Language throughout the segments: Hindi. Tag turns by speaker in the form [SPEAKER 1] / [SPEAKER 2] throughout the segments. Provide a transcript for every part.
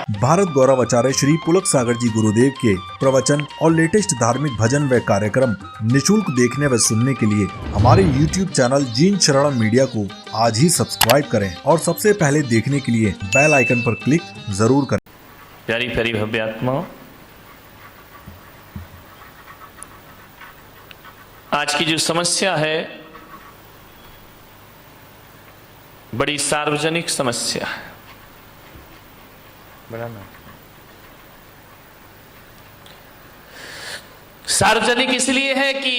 [SPEAKER 1] भारत गौरव आचार्य श्री पुलक सागर जी गुरुदेव के प्रवचन और लेटेस्ट धार्मिक भजन व कार्यक्रम निशुल्क देखने व सुनने के लिए हमारे YouTube चैनल जीन शरणम मीडिया को आज ही सब्सक्राइब करें और सबसे पहले देखने के लिए बेल आइकन पर क्लिक जरूर करें।
[SPEAKER 2] प्यारी प्यारी भव्य आत्माओं, आज की जो समस्या है बड़ी सार्वजनिक समस्या है। सार्वजनिक इसलिए है कि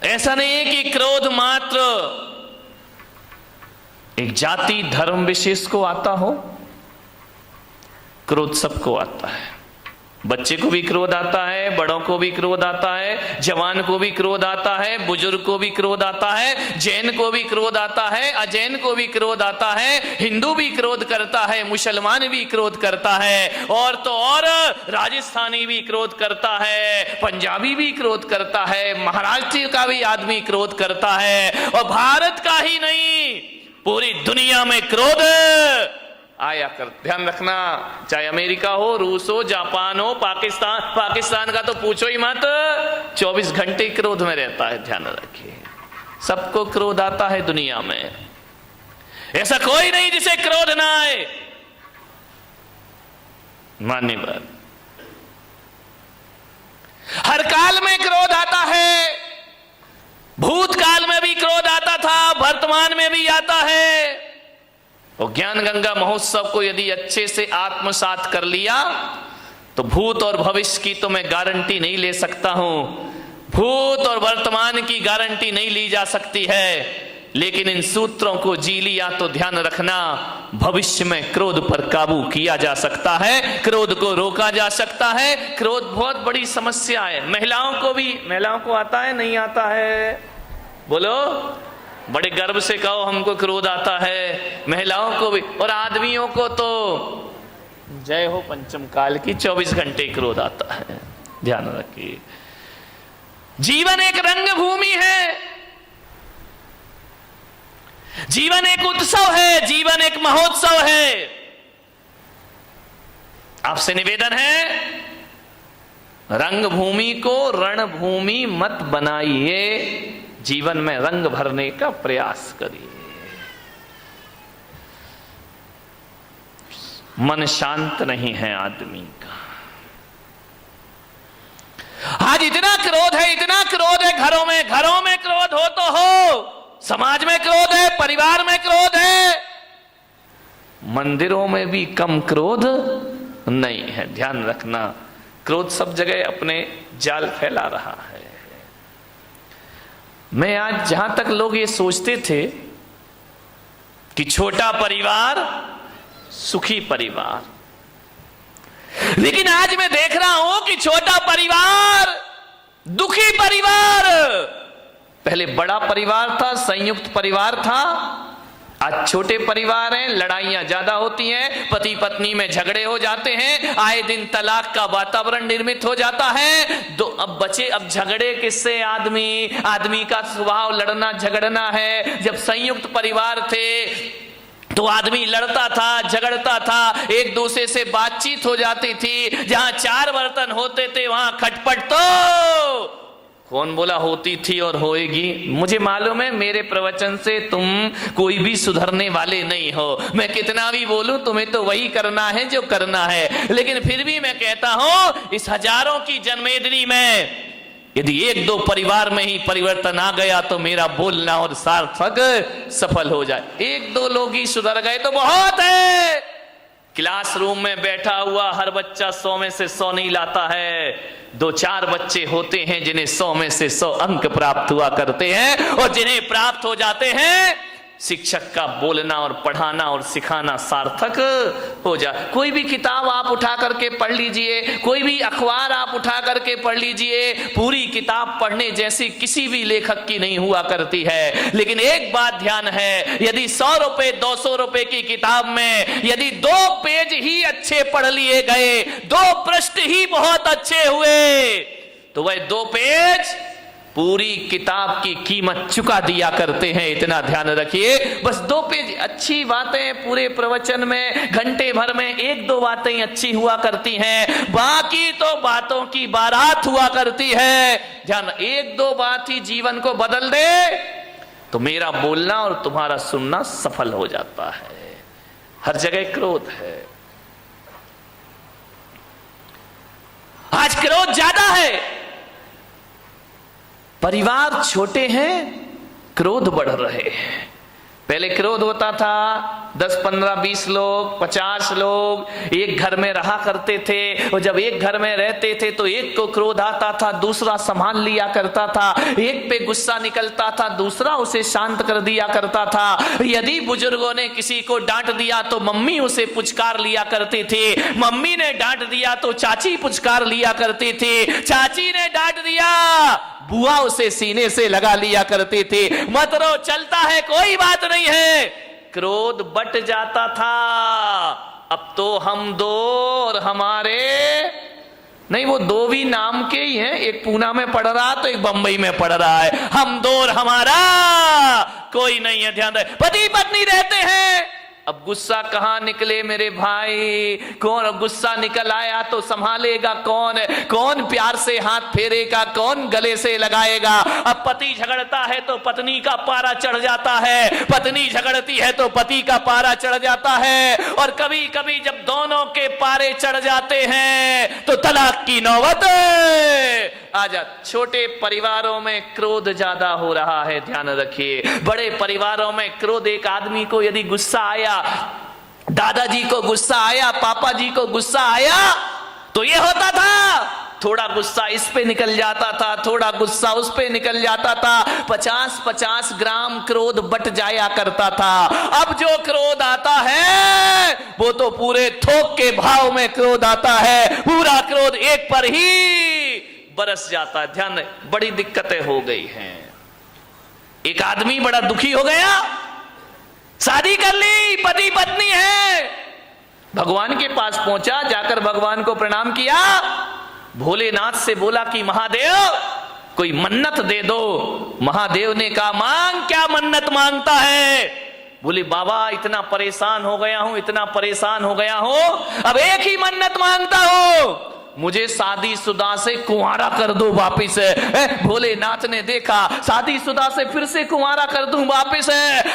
[SPEAKER 2] ऐसा नहीं है कि क्रोध मात्र एक जाति धर्म विशेष को आता हो। क्रोध सबको आता है, बच्चे को भी क्रोध आता है, बड़ों को भी क्रोध आता है, जवान को भी क्रोध आता है, बुजुर्ग को भी क्रोध आता है, जैन को भी क्रोध आता है, अजैन को भी क्रोध आता है, हिंदू भी क्रोध करता है, मुसलमान भी क्रोध करता है, और तो और राजस्थानी भी क्रोध करता है, पंजाबी भी क्रोध करता है, महाराष्ट्र का भी आदमी क्रोध करता है, और भारत का ही नहीं पूरी दुनिया में क्रोध आया कर। ध्यान रखना, चाहे अमेरिका हो, रूस हो, जापान हो, पाकिस्तान का तो पूछो ही मत, 24 घंटे क्रोध में रहता है। ध्यान रखिए, सबको क्रोध आता है दुनिया में, ऐसा कोई नहीं जिसे क्रोध ना आए। माननी बात, हर काल में क्रोध आता है, भूतकाल में भी क्रोध आता था, वर्तमान में भी आता है। और ज्ञान गंगा महोत्सव को यदि अच्छे से आत्मसात कर लिया तो भूत और भविष्य की तो मैं गारंटी नहीं ले सकता हूं, भूत और वर्तमान की गारंटी नहीं ली जा सकती है, लेकिन इन सूत्रों को जी लिया तो ध्यान रखना, भविष्य में क्रोध पर काबू किया जा सकता है, क्रोध को रोका जा सकता है। क्रोध बहुत बड़ी समस्या है। महिलाओं को आता है, नहीं आता है? बोलो, बड़े गर्व से कहो हमको क्रोध आता है। महिलाओं को भी, और आदमियों को तो जय हो पंचम काल की, 24 घंटे क्रोध आता है। ध्यान रखिए, जीवन एक रंग भूमि है, जीवन एक उत्सव है, जीवन एक महोत्सव है। आपसे निवेदन है, रंग भूमि को रणभूमि मत बनाइए, जीवन में रंग भरने का प्रयास करिए। मन शांत नहीं है आदमी का। आज इतना क्रोध है, इतना क्रोध है, घरों में क्रोध हो तो हो, समाज में क्रोध है, परिवार में क्रोध है, मंदिरों में भी कम क्रोध नहीं है। ध्यान रखना, क्रोध सब जगह अपने जाल फैला रहा है। मैं आज, जहां तक लोग ये सोचते थे कि छोटा परिवार सुखी परिवार, लेकिन आज मैं देख रहा हूं कि छोटा परिवार दुखी परिवार। पहले बड़ा परिवार था, संयुक्त परिवार था, आज छोटे परिवार हैं, लड़ाइयां ज्यादा होती हैं, पति पत्नी में झगड़े हो जाते हैं, आए दिन तलाक का वातावरण निर्मित हो जाता है। अब झगड़े किससे? आदमी का स्वभाव लड़ना झगड़ना है। जब संयुक्त परिवार थे तो आदमी लड़ता था, झगड़ता था, एक दूसरे से बातचीत हो जाती थी। जहां 4 बर्तन होते थे वहां खटपट तो कौन बोला होती थी और होएगी। मुझे मालूम है, मेरे प्रवचन से तुम कोई भी सुधरने वाले नहीं हो। मैं कितना भी बोलूं, तुम्हें तो वही करना है जो करना है। लेकिन फिर भी मैं कहता हूं, इस हजारों की जनमेदनी में यदि 1-2 परिवार में ही परिवर्तन आ गया तो मेरा बोलना और सार्थक सफल हो जाए। 1-2 लोग ही सुधर गए तो बहुत है। क्लासरूम में बैठा हुआ हर बच्चा 100 में से 100 नहीं लाता है। 2-4 बच्चे होते हैं जिन्हें 100 में से 100 अंक प्राप्त हुआ करते हैं, और जिन्हें प्राप्त हो जाते हैं शिक्षक का बोलना और पढ़ाना और सिखाना सार्थक हो जाए। कोई भी किताब आप उठा करके पढ़ लीजिए, कोई भी अखबार आप उठा करके पढ़ लीजिए, पूरी किताब पढ़ने जैसी किसी भी लेखक की नहीं हुआ करती है। लेकिन एक बात ध्यान है, यदि 100 रुपए 200 रुपए की किताब में यदि 2 पेज ही अच्छे पढ़ लिए गए, 2 पृष्ठ ही बहुत अच्छे हुए, तो वह 2 पेज पूरी किताब की कीमत चुका दिया करते हैं, इतना ध्यान रखिए। बस 2 पेज अच्छी बातें पूरे प्रवचन में, घंटे भर में 1-2 बातें अच्छी हुआ करती हैं, बाकी तो बातों की बारात हुआ करती है। ध्यान, 1-2 बात ही जीवन को बदल दे तो मेरा बोलना और तुम्हारा सुनना सफल हो जाता है। हर जगह क्रोध है, आज क्रोध ज्यादा है। परिवार छोटे हैं, क्रोध बढ़ रहे हैं। पहले क्रोध होता था 10, 15, 20 लोग, 50 लोग एक घर में रहा करते थे, और जब एक घर में रहते थे तो एक को क्रोध आता था, दूसरा संभाल लिया करता था, एक पे गुस्सा निकलता था, दूसरा उसे शांत कर दिया करता था। यदि बुजुर्गों ने किसी को डांट दिया तो मम्मी उसे पुचकार लिया करते थे, मम्मी ने डांट दिया तो चाची पुचकार लिया करते थे, चाची ने डांट दिया बुआ उसे सीने से लगा लिया करते थे। मत रो, चलता है, कोई बात नहीं है। क्रोध बट जाता था। अब तो हम 2 और हमारे नहीं, वो 2 भी नाम के ही हैं, एक पूना में पढ़ रहा तो एक बंबई में पढ़ रहा है। हम 2 और हमारा कोई नहीं है। ध्यान रहे, पति पत्नी रहते हैं। अब गुस्सा कहां निकले मेरे भाई? कौन गुस्सा निकल आया तो संभालेगा कौन? कौन प्यार से हाथ फेरेगा? कौन गले से लगाएगा? अब पति झगड़ता है तो पत्नी का पारा चढ़ जाता है, पत्नी झगड़ती है तो पति का पारा चढ़ जाता है, और कभी कभी जब दोनों के पारे चढ़ जाते हैं तो तलाक की नौबत आ जा। छोटे परिवारों में क्रोध ज्यादा हो रहा है, ध्यान रखिए। बड़े परिवारों में क्रोध, एक आदमी को यदि गुस्सा आया, दादाजी को गुस्सा आया, पापा जी को गुस्सा आया, तो ये होता था, थोड़ा गुस्सा इस पे निकल जाता था, थोड़ा गुस्सा उस पे निकल जाता था, 50-50 ग्राम क्रोध बट जाया करता था। अब जो क्रोध आता है वो तो पूरे थोक के भाव में क्रोध आता है, पूरा क्रोध एक पर ही बरस जाता है। ध्यान रहे, बड़ी दिक्कतें हो गई हैं। एक आदमी बड़ा दुखी हो गया, शादी कर ली, पति पत्नी है, भगवान के पास पहुंचा, जाकर भगवान को प्रणाम किया, भोलेनाथ से बोला कि महादेव कोई मन्नत दे दो। महादेव ने कहा मांग, क्या मन्नत मांगता है? बोले बाबा इतना परेशान हो गया हूं, इतना परेशान हो गया हूं, अब एक ही मन्नत मांगता हूं, मुझे शादीशुदा से कुंवारा कर दो वापिस। भोलेनाथ ने देखा, शादीशुदा से फिर से कुंवारा कर दूं वापिस।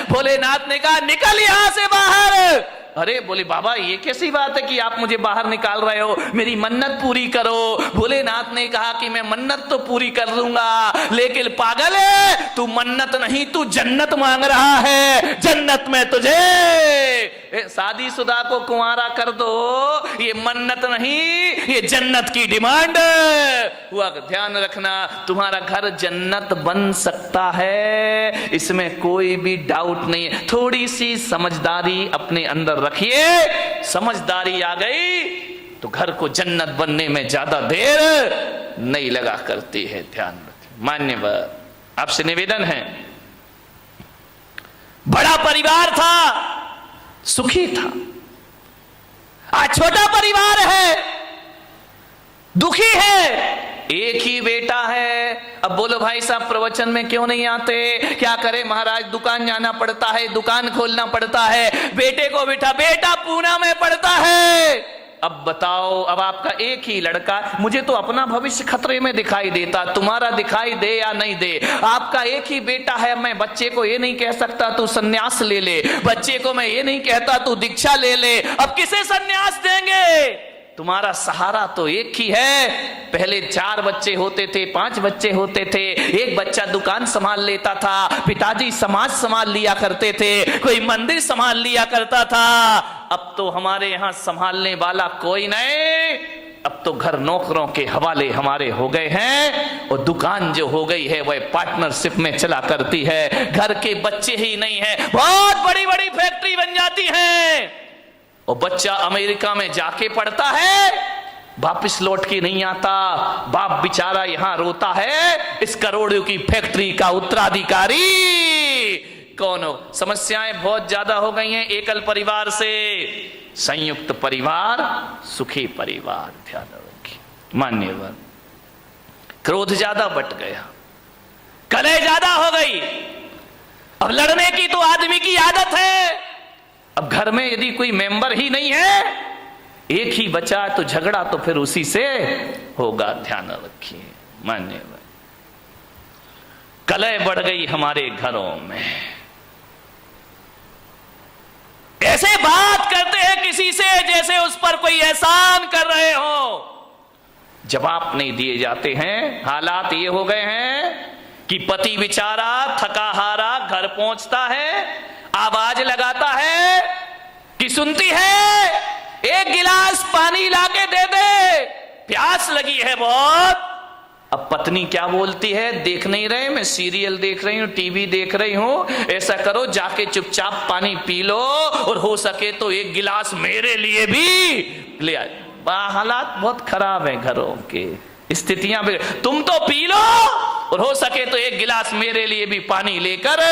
[SPEAKER 2] भोलेनाथ ने कहा निकल यहां से बाहर। अरे बोले बाबा ये कैसी बात है कि आप मुझे बाहर निकाल रहे हो, मेरी मन्नत पूरी करो। भोलेनाथ ने कहा कि मैं मन्नत तो पूरी कर दूंगा, लेकिन पागल है तू, मन्नत नहीं तू जन्नत मांग रहा है, जन्नत में तुझे शादीशुदा को कुंवारा कर दो, ये मन्नत नहीं, ये जन्नत की डिमांड हुआ। ध्यान रखना, तुम्हारा घर जन्नत बन सकता है, इसमें कोई भी डाउट नहीं है। थोड़ी सी समझदारी अपने अंदर रखिए, समझदारी आ गई तो घर को जन्नत बनने में ज्यादा देर नहीं लगा करती है। ध्यान रखिए। मान्यवर, आपसे निवेदन है, बड़ा परिवार था, सुखी था, आज छोटा परिवार है, दुखी है, एक ही बेटा है। अब बोलो भाई साहब प्रवचन में क्यों नहीं आते? क्या करे महाराज, दुकान जाना पड़ता है, दुकान खोलना पड़ता है, बेटे को बिठा, बेटा पूना में पड़ता है। अब बताओ, अब आपका एक ही लड़का, मुझे तो अपना भविष्य खतरे में दिखाई देता, तुम्हारा दिखाई दे या नहीं दे, आपका एक ही बेटा है। मैं बच्चे को ये नहीं कह सकता तू सन्यास ले ले, बच्चे को मैं ये नहीं कहता तू दीक्षा ले ले। अब किसे सन्यास देंगे? तुम्हारा सहारा तो एक ही है। पहले 4 बच्चे होते थे, 5 बच्चे होते थे, एक बच्चा दुकान संभाल लेता था, पिताजी समाज संभाल लिया करते थे, कोई मंदिर संभाल लिया करता था। अब तो हमारे यहां संभालने वाला कोई नहीं, अब तो घर नौकरों के हवाले हमारे हो गए हैं, और दुकान जो हो गई है वह पार्टनरशिप में चला करती है। घर के बच्चे ही नहीं है, बहुत बड़ी बड़ी फैक्ट्री बन जाती है, और बच्चा अमेरिका में जाके पढ़ता है, वापिस लौट के नहीं आता, बाप बेचारा यहां रोता है, इस करोड़ों की फैक्ट्री का उत्तराधिकारी कौन हो? समस्याएं बहुत ज्यादा हो गई हैं एकल परिवार से। संयुक्त परिवार सुखी परिवार। ध्यान रखिए मान्यवर, क्रोध ज्यादा बट गया, कलह ज्यादा हो गई। अब लड़ने की तो आदमी की आदत है। अब घर में यदि कोई मेंबर ही नहीं है, एक ही बचा तो झगड़ा तो फिर उसी से होगा। ध्यान रखिए मान्य। कलह बढ़ गई हमारे घरों में। ऐसे बात करते हैं किसी से जैसे उस पर कोई एहसान कर रहे हो। जवाब नहीं दिए जाते हैं। हालात ये हो गए हैं कि पति बेचारा थका हारा घर पहुंचता है, आवाज लगाता है कि सुनती है, एक गिलास पानी लाके दे दे, प्यास लगी है बहुत। अब पत्नी क्या बोलती है, देख नहीं रहे, मैं सीरियल देख रही हूं, टीवी देख रही हूं, ऐसा करो जाके चुपचाप पानी पी लो और हो सके तो एक गिलास मेरे लिए भी ले आए। हालात बहुत खराब है घरों के, स्थितियां भी। तुम तो पी लो और हो सके तो एक गिलास मेरे लिए भी पानी लेकर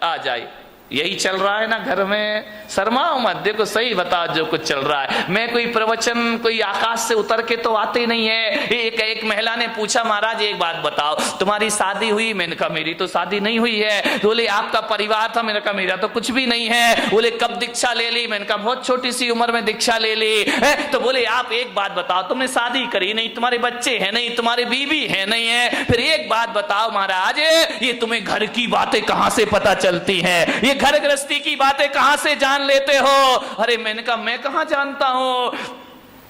[SPEAKER 2] आ जाए। यही चल रहा है ना घर में। शर्माओ मत, देखो सही बताओ जो कुछ चल रहा है। मैं कोई प्रवचन कोई आकाश से उतर के तो आते नहीं है। एक महिला ने पूछा, महाराज एक बात बताओ, तुम्हारी शादी हुई? मैंने कहा मेरी तो शादी नहीं हुई है। बोले आपका परिवार था? मैंने कहा मेरा तो कुछ भी नहीं है। बोले कब दीक्षा ले ली? मैंने कहा बहुत छोटी सी उम्र में दीक्षा ले ली। तो बोले आप एक बात बताओ, तुमने शादी करी नहीं, तुम्हारे बच्चे हैं नहीं, तुम्हारे बीवी है नहीं है, फिर एक बात बताओ महाराज, ये तुम्हें घर की बातें कहां से पता चलती है? ये घर गृहस्थी की बातें कहां से जान लेते हो? अरे मैंने कहा मैं कहां जानता हूं।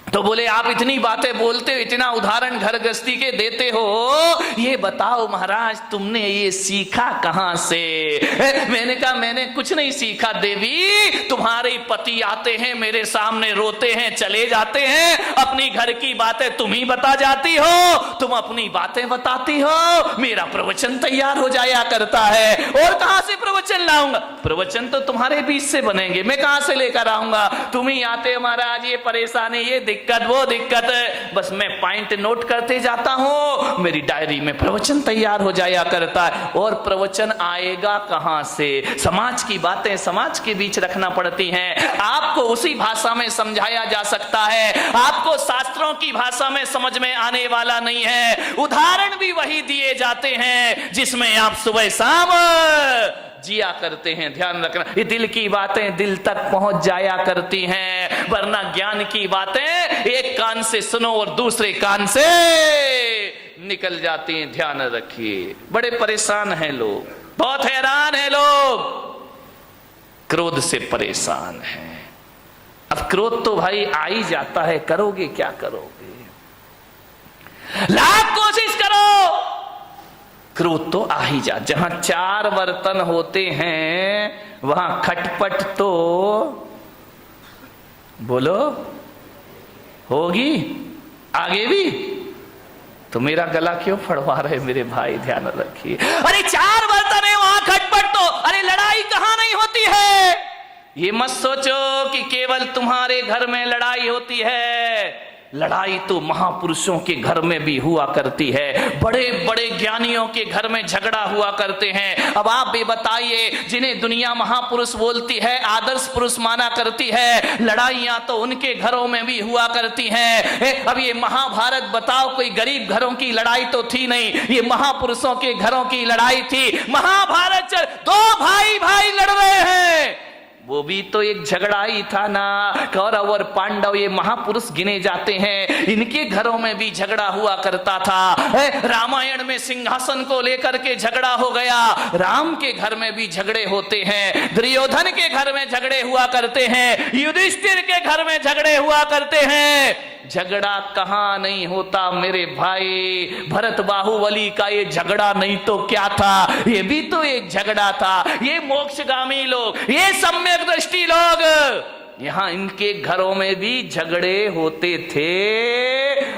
[SPEAKER 2] तो बोले आप इतनी बातें बोलते हो, इतना उदाहरण घर गृहस्थी के देते हो, ये बताओ महाराज तुमने ये सीखा कहां से? मैंने कहा मैंने कुछ नहीं सीखा देवी, तुम्हारे पति आते हैं मेरे सामने, रोते हैं, चले जाते हैं, अपनी घर की बातें तुम ही बता जाती हो, तुम अपनी बातें बताती हो, मेरा प्रवचन तैयार हो जाया करता है। और कहां से प्रवचन लाऊंगा? प्रवचन तो तुम्हारे बीच से बनेंगे, मैं कहां से लेकर आऊंगा? तुम ही आते हो महाराज, ये परेशानी, ये दिक्कत, वो दिक्कत, बस मैं पॉइंट नोट करते जाता हूं, मेरी डायरी में प्रवचन तैयार हो जाया करता है। और प्रवचन आएगा कहां से? समाज की बातें समाज के बीच रखना पड़ती हैं। आपको उसी भाषा में समझाया जा सकता है, आपको शास्त्रों की भाषा में समझ में आने वाला नहीं है। उदाहरण भी वही दिए जाते हैं जिसमें आप सुबह शाम जिया करते हैं। ध्यान रखना, ये दिल की बातें दिल तक पहुंच जाया करती हैं, वरना ज्ञान की बातें एक कान से सुनो और दूसरे कान से निकल जाती हैं। ध्यान रखिए, बड़े परेशान हैं लोग, बहुत हैरान हैं लोग, क्रोध से परेशान हैं। अब क्रोध तो भाई आ ही जाता है, करोगे क्या करोगे? लाख कोशिश करो, क्रोध तो आ ही जा। जहां चार बर्तन होते हैं वहां खटपट तो बोलो होगी, आगे भी। तो मेरा गला क्यों फड़वा रहे मेरे भाई? ध्यान रखिए। अरे चार बर्तन है वहां खटपट तो, अरे लड़ाई कहां नहीं होती है? ये मत सोचो कि केवल तुम्हारे घर में लड़ाई होती है। लड़ाई तो महापुरुषों के घर में भी हुआ करती है, बड़े बड़े ज्ञानियों के घर में झगड़ा हुआ करते हैं। अब आप भी बताइए, जिन्हें दुनिया महापुरुष बोलती है, आदर्श पुरुष माना करती है, लड़ाइयां तो उनके घरों में भी हुआ करती हैं। अब ये महाभारत बताओ, कोई गरीब घरों की लड़ाई तो थी नहीं, ये महापुरुषों के घरों की लड़ाई थी। महाभारत चल, दो भाई भाई लड़ रहे हैं, वो भी तो एक झगड़ा ही था ना। कौरव और पांडव ये महापुरुष गिने जाते हैं, इनके घरों में भी झगड़ा हुआ करता था। रामायण में सिंहासन को लेकर के झगड़ा हो गया, राम के घर में भी झगड़े होते हैं, दुर्योधन के घर में झगड़े हुआ करते हैं, युधिष्ठिर के घर में झगड़े हुआ करते हैं। झगड़ा कहां नहीं होता मेरे भाई? भरत बाहुबली का ये झगड़ा नहीं तो क्या था? ये भी तो एक झगड़ा था। ये मोक्षगामी लोग, ये सम्यक दृष्टि लोग, यहां इनके घरों में भी झगड़े होते थे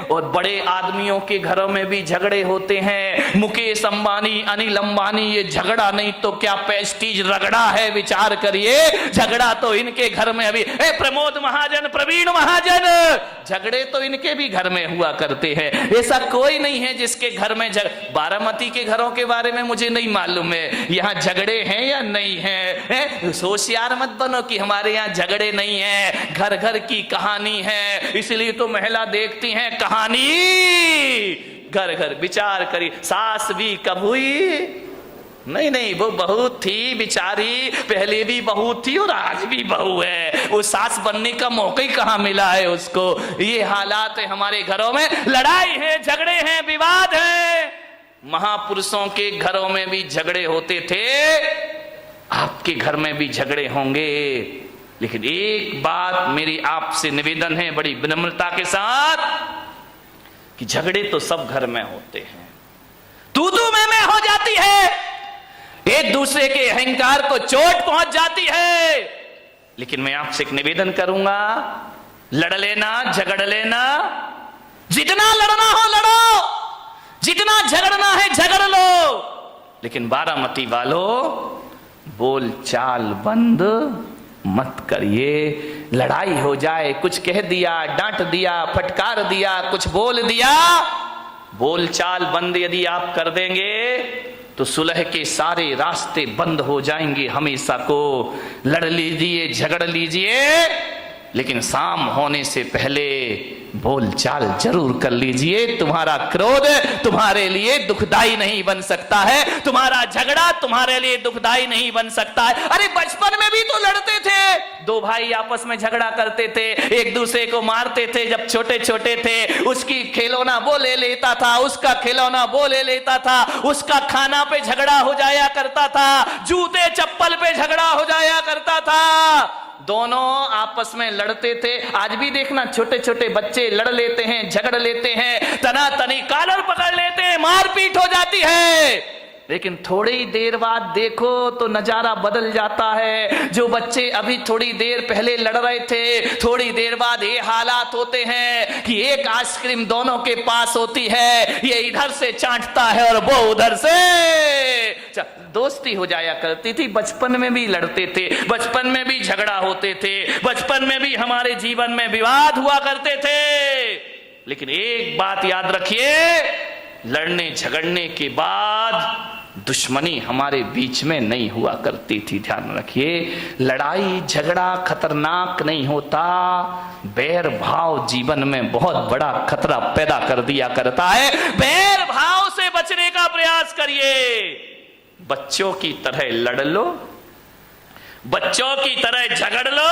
[SPEAKER 2] और बड़े आदमियों के घरों में भी झगड़े होते हैं। मुकेश अंबानी, अनिल अंबानी, ये झगड़ा नहीं तो क्या पेस्टीज रगड़ा है? विचार करिए, झगड़ा तो इनके घर में अभी। प्रमोद महाजन, प्रवीण महाजन, झगड़े तो इनके भी घर में हुआ करते हैं। ऐसा कोई नहीं है जिसके घर में बारामती के घरों के बारे में मुझे नहीं मालूम है, यहाँ झगड़े हैं या नहीं है। होशियार मत बनो कि हमारे यहाँ झगड़े नहीं है, घर घर की कहानी है। इसलिए तो महिला देखती हैं कहानी घर घर विचार करी, सास भी कब हुई? नहीं नहीं, वो बहू थी बेचारी, पहले भी बहू थी और आज भी बहू है, वो सास बनने का मौका ही कहां मिला है उसको। ये हालात है हमारे घरों में, लड़ाई है, झगड़े हैं, विवाद है। महापुरुषों के घरों में भी झगड़े होते थे, आपके घर में भी झगड़े होंगे। लेकिन एक बात मेरी आपसे निवेदन है बड़ी विनम्रता के साथ, कि झगड़े तो सब घर में होते हैं, तू मैं हो जाती है, एक दूसरे के अहंकार को चोट पहुंच जाती है। लेकिन मैं आपसे एक निवेदन करूंगा, लड़ लेना, झगड़ लेना, जितना लड़ना हो लड़ो, जितना झगड़ना है झगड़ लो, लेकिन बारामती वालों बोल चाल बंद मत करिए। लड़ाई हो जाए, कुछ कह दिया, डांट दिया, फटकार दिया, कुछ बोल दिया, बोल चाल बंद यदि आप कर देंगे तो सुलह के सारे रास्ते बंद हो जाएंगे हमेशा को। लड़ लीजिए, झगड़ लीजिए, लेकिन शाम होने से पहले बोल चाल जरूर कर लीजिए। तुम्हारा क्रोध तुम्हारे लिए दुखदाई नहीं बन सकता है, तुम्हारा झगड़ा तुम्हारे लिए दुखदाई नहीं बन सकता है। अरे बचपन में भी तो लड़ते थे, दो भाई आपस में झगड़ा करते थे, एक दूसरे को मारते थे जब छोटे छोटे थे। उसकी खिलौना वो ले लेता था, उसका खिलौना वो ले लेता था, उसका खाना पे झगड़ा हो जाया करता था, जूते चप्पल पे झगड़ा हो जाया करता था। दोनों आपस में लड़ते थे। आज भी देखना छोटे छोटे बच्चे लड़ लेते हैं, झगड़ लेते हैं, तना तनी कॉलर पकड़ लेते हैं, मारपीट हो जाती है। लेकिन थोड़ी देर बाद देखो तो नजारा बदल जाता है। जो बच्चे अभी थोड़ी देर पहले लड़ रहे थे, थोड़ी देर बाद ये हालात होते हैं कि एक आइसक्रीम दोनों के पास होती है, ये इधर से चाटता है और वो उधर से। दोस्ती हो जाया करती थी। बचपन में भी लड़ते थे, बचपन में भी झगड़ा होते थे, बचपन में भी हमारे जीवन में विवाद हुआ करते थे। लेकिन एक बात याद रखिए, लड़ने झगड़ने के बाद दुश्मनी हमारे बीच में नहीं हुआ करती थी। ध्यान रखिए, लड़ाई झगड़ा खतरनाक नहीं होता, बैर भाव जीवन में बहुत बड़ा खतरा पैदा कर दिया करता है। बैर भाव से बचने का प्रयास करिए। बच्चों की तरह लड़ लो, बच्चों की तरह झगड़ लो,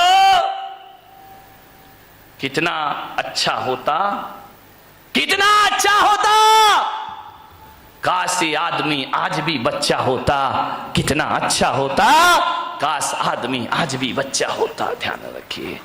[SPEAKER 2] कितना अच्छा होता, कितना अच्छा होता। काश ये आदमी आज भी बच्चा होता, कितना अच्छा होता। काश आदमी आज भी बच्चा होता। ध्यान रखिए।